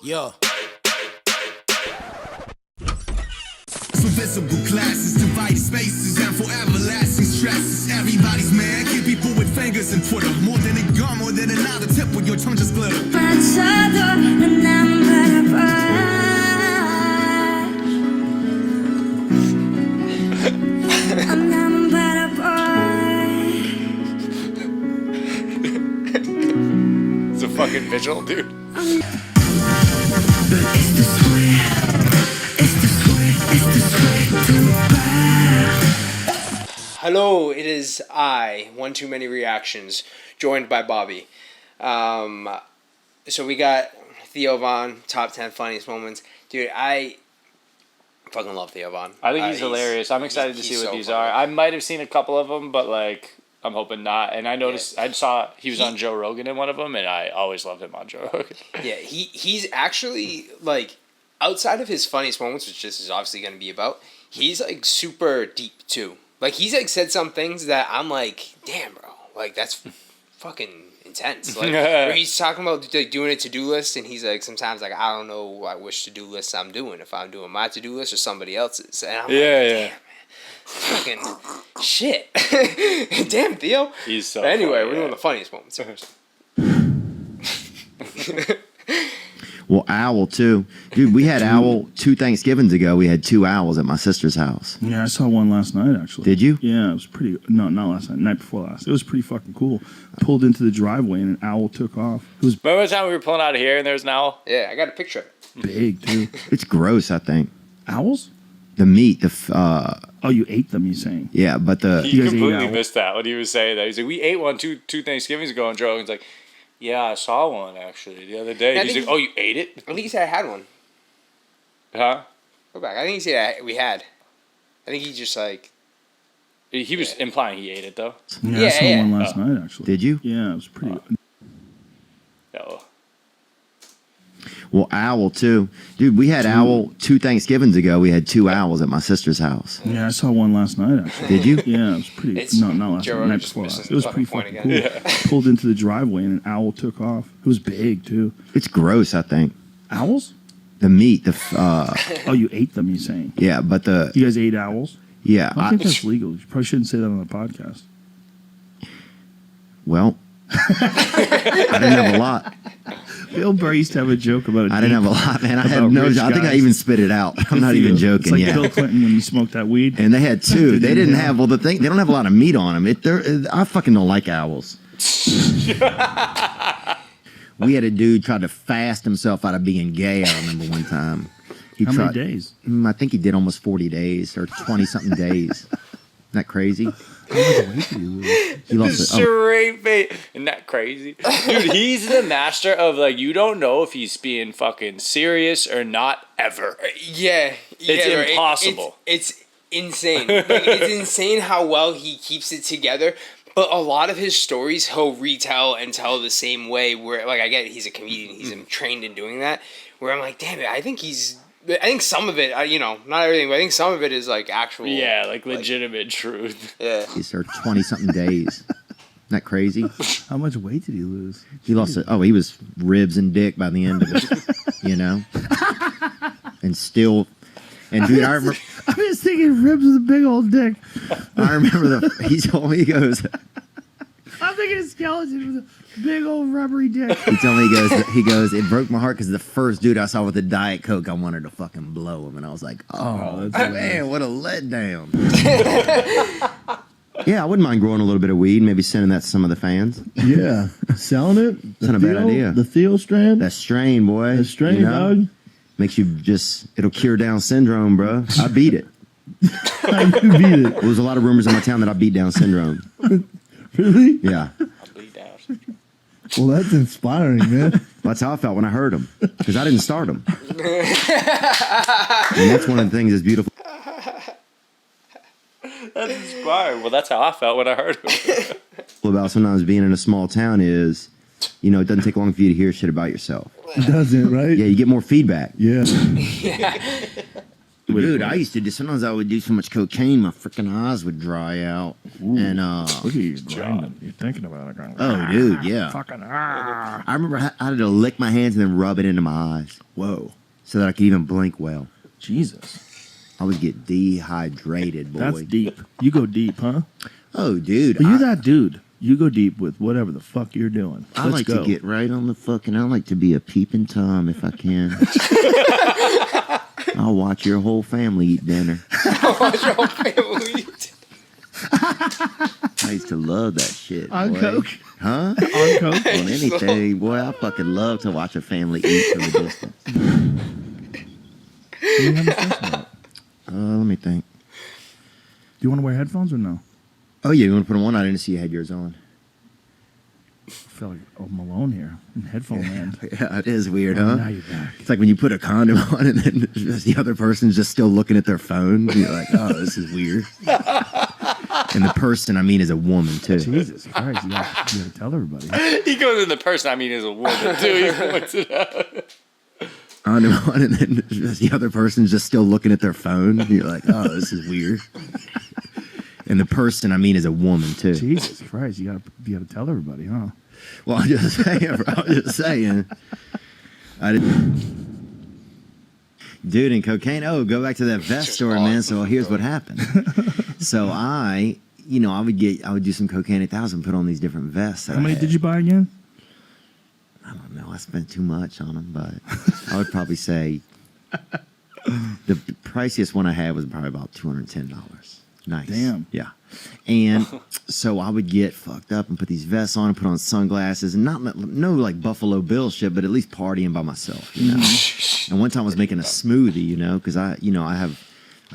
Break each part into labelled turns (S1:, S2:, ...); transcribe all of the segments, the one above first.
S1: Yeah.
S2: Visible classes, divided spaces, and for everlasting stresses. Everybody's man, keep people with fingers and Twitter. More than a gun, more than another tip with your tongue just glitter.
S3: It's a fucking vigil, dude. Hello, it is I, One Too Many Reactions, joined by Bobby. So we got Theo Von, top 10 funniest moments. Dude, I fucking love Theo Von.
S4: I think he's hilarious. I'm excited to see what
S3: so
S4: these
S3: funny.
S4: are. I might have seen a couple of them, but like I'm hoping not. And I noticed I saw he was on Joe Rogan in one of them, and I always loved him on Joe Rogan.
S3: Yeah, he's actually like outside of his funniest moments, which this is obviously going to be about. He's like super deep too. Like he's like said some things that I'm like, damn, bro, like that's fucking intense. Like where he's talking about like, doing a to-do list, and he's like, sometimes like I don't know like which to-do list I'm doing, if I'm doing my to-do list or somebody else's. And I'm like, damn, man, fucking shit. Damn, Theo.
S4: He's so.
S3: But anyway,
S4: funny,
S3: we're doing the funniest moments first.
S1: Well, owl too, dude. We had owl 2 Thanksgivings ago. We had 2 owls at my sister's house.
S5: Yeah, I saw one last night, actually.
S1: Did you?
S5: Yeah, it was pretty... No, not last night. Night before last. It was pretty fucking cool. Pulled into the driveway and an owl took off. It was
S4: Remember the time we were pulling out of here and there was an owl?
S3: Yeah, I got a picture of it.
S5: big, too.
S1: It's gross. I think
S5: Owls?
S1: the meat.
S5: Oh, you ate them, you saying?
S1: Yeah, but
S5: You
S4: He
S5: guys ate
S4: completely
S5: owl?
S4: missed that when he was saying that. He's like, we ate one two Thanksgivings ago, and Joe Rogan's like, yeah, I saw one actually the other day.
S3: Yeah, I
S4: He's
S3: think
S4: like, oh, you ate it?
S3: I think he said I had one.
S4: Huh?
S3: Go back. I think he said we had. I think he just like.
S4: He was implying he ate it though.
S5: Yeah, I
S3: Yeah,
S5: saw
S3: yeah.
S5: one last night, actually.
S1: did you?
S5: Yeah, it was pretty...
S4: No.
S1: Well, owl too, dude. We had owl 2 Thanksgivings ago. We had 2 owls at my sister's house.
S5: Yeah, I saw one last night, actually.
S1: Did you?
S5: Yeah, it was pretty...
S3: It's-
S5: No, not last
S3: Joe
S5: night.
S3: Rogan
S5: Night
S3: just
S5: before
S3: missing
S5: last.
S3: the
S5: It was
S3: fucking
S5: pretty
S3: point
S5: fucking
S3: again.
S5: cool. Pulled into the driveway and an owl took off. It was big, too.
S1: It's gross. I think
S5: Owls?
S1: the meat.
S5: Oh, you ate them, you saying?
S1: Yeah, but
S5: You guys ate owls?
S1: yeah.
S5: I think that's legal. You probably shouldn't say that on the podcast.
S1: Well, I didn't have a lot.
S5: Bill Burr used to have a joke about it.
S1: I didn't have a lot, man. I had
S5: About
S1: no.
S5: rich
S1: I think I
S5: guys.
S1: even spit it out. I'm not even joking.
S5: It's like
S1: Yeah.
S5: Bill Clinton when he smoked that weed.
S1: And they had 2. They didn't have. Well, the thing, they don't have a lot of meat on them. I fucking don't like owls. We had a dude try to fast himself out of being gay. I remember one time. He
S5: How
S1: tried,
S5: many days?
S1: I think he did almost 40 days or 20 something days. Isn't that crazy? He lost it. Oh,
S4: Straight face. Isn't that crazy? Dude, he's the master of like, you don't know if he's being fucking serious or not ever.
S3: Yeah,
S4: It's
S3: bro,
S4: impossible.
S3: It's insane. Like, it's insane how well he keeps it together. But a lot of his stories he'll retell and tell the same way. Where like I get it, he's a comedian, he's trained in doing that. Where I'm like, damn it, I think some of it, not everything, but I think some of it is like actual.
S4: Yeah, like legitimate truth.
S3: Yeah.
S1: he served 20 something days. Isn't that crazy?
S5: How much weight did he lose?
S1: He lost it. Oh, he was ribs and dick by the end of it. And still. And dude, I remember.
S5: I was thinking ribs with a big old dick.
S1: I remember he told me, he goes.
S5: I'm thinking a skeleton with a big old rubbery dick.
S1: He told me, he goes, it broke my heart because the first dude I saw with a Diet Coke, I wanted to fucking blow him. And I was like, oh,
S5: that's
S1: man, what a letdown. Yeah, I wouldn't mind growing a little bit of weed, maybe sending that to some of the fans.
S5: Yeah, selling it.
S1: It's not a bad idea.
S5: The Theo strand.
S1: That strain, boy.
S5: The strain, dog.
S1: Makes you it'll cure Down syndrome, bro. I beat it.
S5: How you beat it?
S1: There was a lot of rumors in my town that I beat Down syndrome.
S5: Really?
S1: Yeah.
S4: I'll bleed down.
S5: Well, that's inspiring, man.
S1: Well, that's how I felt when I heard them, because I didn't start them. And that's one of the things that's beautiful.
S4: That's inspiring. Well, that's how I felt when I heard him.
S1: About sometimes being in a small town is, it doesn't take long for you to hear shit about yourself.
S5: Doesn't, right?
S1: Yeah, you get more feedback.
S5: Yeah.
S1: Dude, I used to do. Sometimes I would do so much cocaine, my freaking eyes would dry out. And
S5: Look at you grinding. You're thinking about it. Going,
S1: oh, dude, yeah.
S5: Fucking
S1: I remember I had to lick my hands and then rub it into my eyes.
S5: Whoa.
S1: So that I could even blink well.
S5: Jesus.
S1: I would get dehydrated, boy.
S5: That's deep. You go deep, huh?
S1: Oh, dude.
S5: But you're that dude. You go deep with whatever the fuck you're doing.
S1: I like to get right on the fucking. I like to be a peeping Tom if I can. I'll watch your whole family eat dinner.
S3: Watch your whole family eat.
S1: I used to love that shit.
S5: On
S1: boy.
S5: coke?
S1: Huh?
S5: On coke?
S1: On anything, boy. I fucking love to watch a family eat from a distance.
S5: What do you have a sense about?
S1: Let me think.
S5: Do you want to wear headphones or no?
S1: Oh yeah, you want to put them on? I didn't see you had yours on.
S5: I feel like I'm alone here in headphone land.
S1: Yeah, it is weird,
S5: Oh,
S1: huh?
S5: now you're back.
S1: It's like when you put a condom on and then the other person's just still looking at their phone. You're like, oh, this is weird. And the person, I mean, is a woman too.
S5: Jesus Christ, you gotta tell everybody.
S4: He goes in the person. I mean, as a woman too. He points it out.
S1: Condom on and then the other person's just still looking at their phone. You're like, oh, this is weird. And the person, I mean, is a woman too.
S5: Jesus Christ, you gotta tell everybody, huh?
S1: Well, I'm just saying, bro. I'm just saying. I didn't. Dude, and cocaine. Oh, go back to that vest story, man. So here's what happened. So I would do some cocaine at 1,000, put on these different vests.
S5: How many did you buy again?
S1: I don't know. I spent too much on them, but I would probably say the priciest one I had was probably about $210. Nice.
S5: Damn.
S1: Yeah. And so I would get fucked up and put these vests on and put on sunglasses and no like Buffalo Bill shit, but at least partying by myself, you know. And one time I was making a smoothie, you know, because I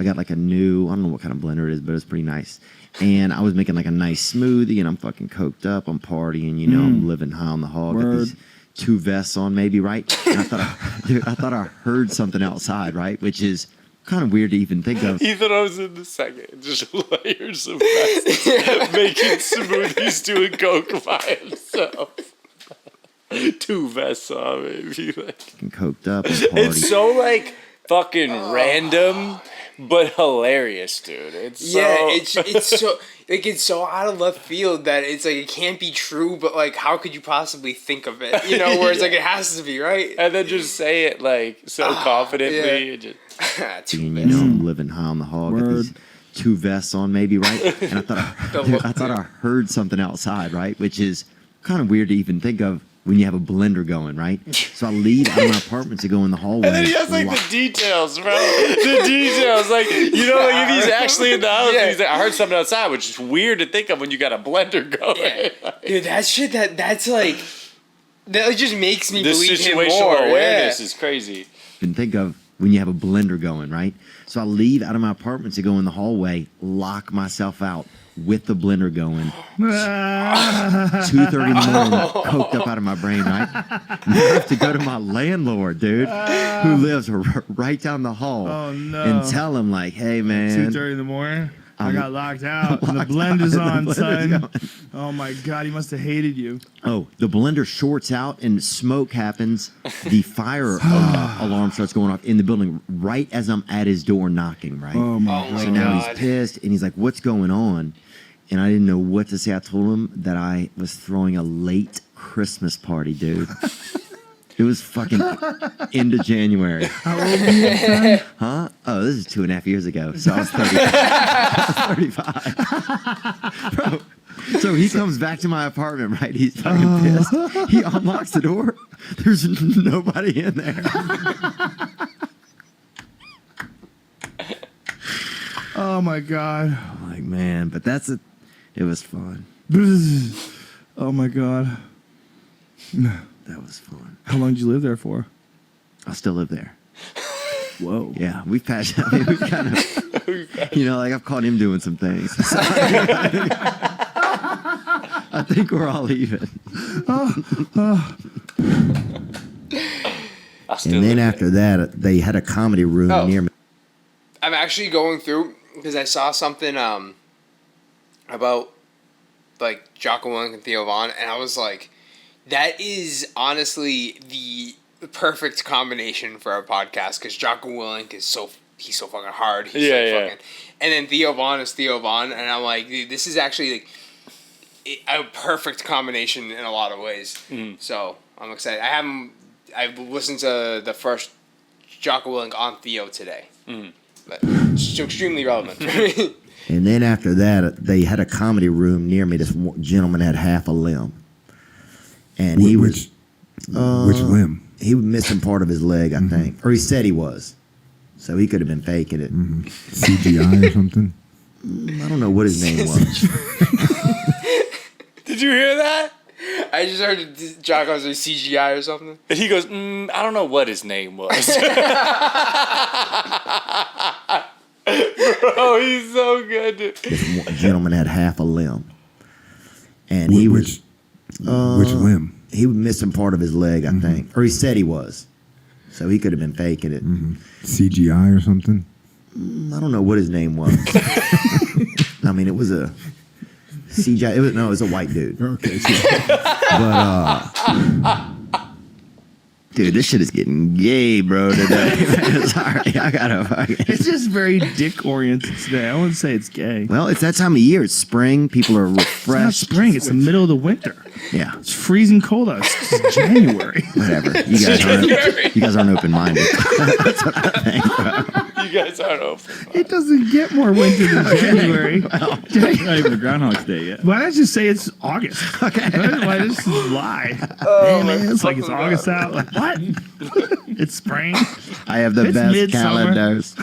S1: got like a new, I don't know what kind of blender it is, but it's pretty nice. And I was making like a nice smoothie and I'm fucking coked up, I'm partying, you know, I'm living high on the hog. Got these 2 vests on maybe, right? And I thought I heard something outside, right? Which is kind of weird to even think of.
S4: He thought I was in the second. Just layers of vests. Making smoothies, doing coke by himself. 2 vests on, maybe. Like.
S1: Fucking coked up and partying.
S4: It's so, like, fucking random, but hilarious, dude. It's so...
S3: It's so out of left field that it's like it can't be true, but like how could you possibly think of it? You know, where it's like it has to be, right?
S4: And then just say it like so confidently.
S3: Yeah.
S1: You know, I'm living high on the hog. Got these 2 vests on maybe, right? And I thought I heard something outside, right? Which is kind of weird to even think of when you have a blender going, right? So I leave out of my apartment to go in the hallway.
S4: And then he has like the details, bro. The details, like you know, like if he's actually in the house, he's like, I heard something outside, which is weird to think of when you got a blender going.
S3: Yeah. Dude, that shit that's like that just makes me
S4: The
S3: believe him
S4: situational
S3: more.
S4: awareness is crazy.
S1: And think of when you have a blender going, right? So I leave out of my apartment to go in the hallway, lock myself out with the blender going. 2:30 in the morning, coked up out of my brain, right? And I have to go to my landlord, dude, who lives right down the hall.
S5: Oh, no.
S1: And tell him like, hey man,
S5: 2:30 in the morning. I got locked out.
S1: locked
S5: And the blender's
S1: out,
S5: on,
S1: the blender's
S5: son.
S1: going.
S5: Oh my God, he must have hated you.
S1: Oh, the blender shorts out and smoke happens. The fire alarm starts going off in the building right as I'm at his door knocking, right?
S5: Oh my
S3: Oh my
S1: So now
S3: God.
S1: he's pissed and he's like, what's going on? And I didn't know what to say. I told him that I was throwing a late Christmas party, dude. It was fucking end of January.
S5: How old were you then?
S1: Huh? Oh, this is 2.5 years ago. So I was 35. Bro, so he comes back to my apartment, right? He's fucking pissed. He unlocks the door. There's nobody in there.
S5: Oh my God.
S1: I'm like, man, but it was fun.
S5: Oh my God.
S1: That was fun.
S5: How long did you live there for?
S1: I still live there.
S5: Whoa.
S1: Yeah, we've patched. I mean, we've kind of, you know, like I've caught him doing some things. So, I think we're all even. And then after that, they had a comedy room near me.
S3: I'm actually going through because I saw something about like Jocko Willink and Theo Von, and I was like, that is honestly the perfect combination for our podcast because Jocko Willink is so he's so fucking hard. He's
S4: Yeah,
S3: like
S4: yeah.
S3: fucking. And then Theo Vaughn is Theo Vaughn, and I'm like, dude, this is actually like a perfect combination in a lot of ways. So I'm excited. I've listened to the first Jocko Willink on Theo today, but it's extremely relevant.
S1: And then after that, they had a comedy room near me. This gentleman had half a limb, and he was
S6: Which limb?
S1: he was missing part of his leg, I think, or he said he was. So he could have been faking it.
S6: CGI or something?
S1: I don't know what his name was.
S4: Did you hear that?
S3: I just heard Jocko say CGI or something.
S4: And he goes, I don't know what his name was. Bro, he's so good. Dude.
S1: This gentleman had half a limb, and he was
S6: Which limb?
S1: he was missing part of his leg, I think, or he said he was. So he could have been faking it.
S6: CGI or something?
S1: I don't know what his name was. I mean, it was a CGI. It was a white dude.
S5: Okay.
S1: Dude, this shit is getting gay, bro, today. Sorry, I gotta fucking...
S5: It's just very dick oriented today. I wouldn't say it's gay.
S1: Well, it's that time of year. It's spring. People are
S5: It's not
S1: refreshed.
S5: spring. It's the middle of the winter.
S1: Yeah,
S5: It's freezing cold out. It's January.
S1: whatever. You guys aren't open-minded. That's what I think, bro.
S4: You guys aren't open.
S5: It doesn't get more winter than January.
S7: Not even a Groundhog's Day yet.
S5: Why not just say it's August? Okay. Why just lie?
S3: Oh,
S5: It's like it's August out. Like, what? It's spring.
S1: I have the
S5: It's
S1: best
S5: midsummer.
S1: calendars.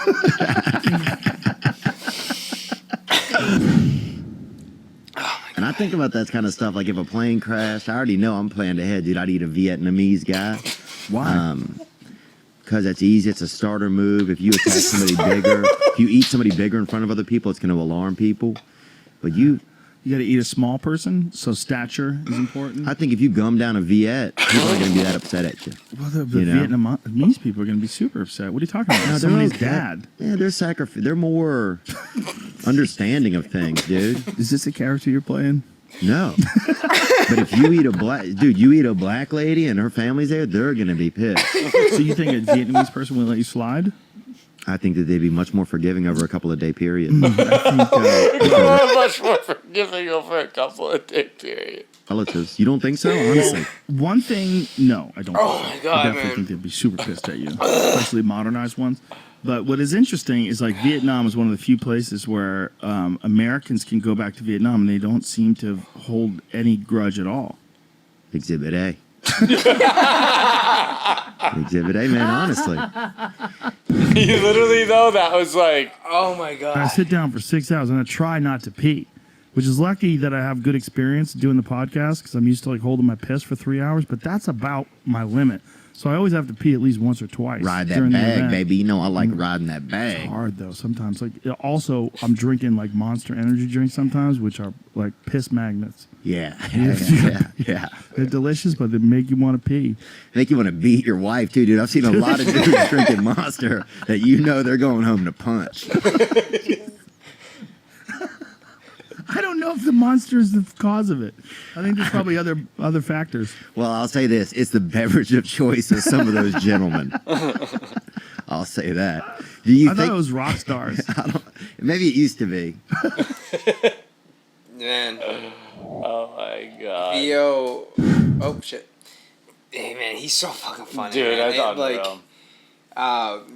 S1: And I think about that kind of stuff. Like if a plane crashed, I already know I'm planning ahead, dude. I'd eat a Vietnamese guy.
S5: Why?
S1: Because that's easy. It's a starter move. If you attack somebody bigger, if you eat somebody bigger in front of other people, it's going to alarm people. But you,
S5: You got to eat a small person, so stature is important.
S1: I think if you gum down a Viet, people aren't going to be that upset at you.
S5: Well, the
S1: You know?
S5: Vietnamese people are going to be super upset. What are you talking about?
S1: No, they're
S5: Somebody's
S1: okay.
S5: dad.
S1: Yeah, they're more understanding of things, dude.
S5: Is this a character you're playing?
S1: No. But if you eat you eat a black lady and her family's there, they're going to be pissed.
S5: So you think a Vietnamese person will let you slide?
S1: I think that they'd be much more forgiving over a couple of day period.
S5: I think,
S4: Much more forgiving over a couple of day period.
S1: Relatives. You don't think so? Honestly.
S5: one thing, no, I don't.
S3: Oh
S5: think so.
S3: my God,
S5: I definitely
S3: man.
S5: think they'd be super pissed at you, especially modernized ones. But what is interesting is like Vietnam is one of the few places where Americans can go back to Vietnam and they don't seem to hold any grudge at all.
S1: Exhibit A. Exhibit A, man, honestly.
S4: You literally know that was like,
S3: Oh my
S5: I
S3: god.
S5: sit down for 6 hours and I try not to pee, which is lucky that I have good experience doing the podcast because I'm used to like holding my piss for 3 hours, but that's about my limit. So I always have to pee at least once or twice.
S1: Ride that
S5: during the
S1: bag,
S5: event.
S1: baby. You know I like riding that bag.
S5: Hard though sometimes. Like also, I'm drinking like Monster Energy drinks sometimes, which are like piss magnets.
S1: Yeah.
S5: Yeah.
S1: Yeah.
S5: They're delicious, but they make you want to pee.
S1: Make you want to beat your wife, too, dude. I've seen a lot of dudes drinking Monster that you know they're going home to punch.
S5: I don't know if the Monster is the cause of it. I think there's probably other factors.
S1: Well, I'll say this. It's the beverage of choice of some of those gentlemen. I'll say that. Do you
S5: I
S1: think...
S5: thought it was rock stars.
S1: Maybe it used to be.
S3: Man.
S4: oh my god.
S3: Theo. Oh shit. Hey man, he's so fucking funny.
S4: Dude,
S3: man.
S4: I thought
S3: like,
S4: real.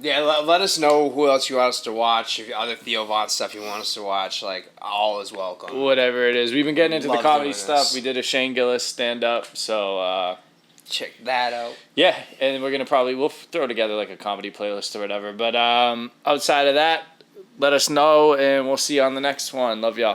S3: yeah, let us know who else you want us to watch. If other Theo Vaughn stuff you want us to watch, like all is welcome.
S4: Whatever it is. We've been getting into
S3: Love
S4: the comedy
S3: doing
S4: stuff.
S3: this.
S4: We did a Shane Gillis stand up, so
S3: Check that out.
S4: yeah, and we're gonna we'll throw together like a comedy playlist or whatever. But outside of that, let us know and we'll see you on the next one. Love y'all.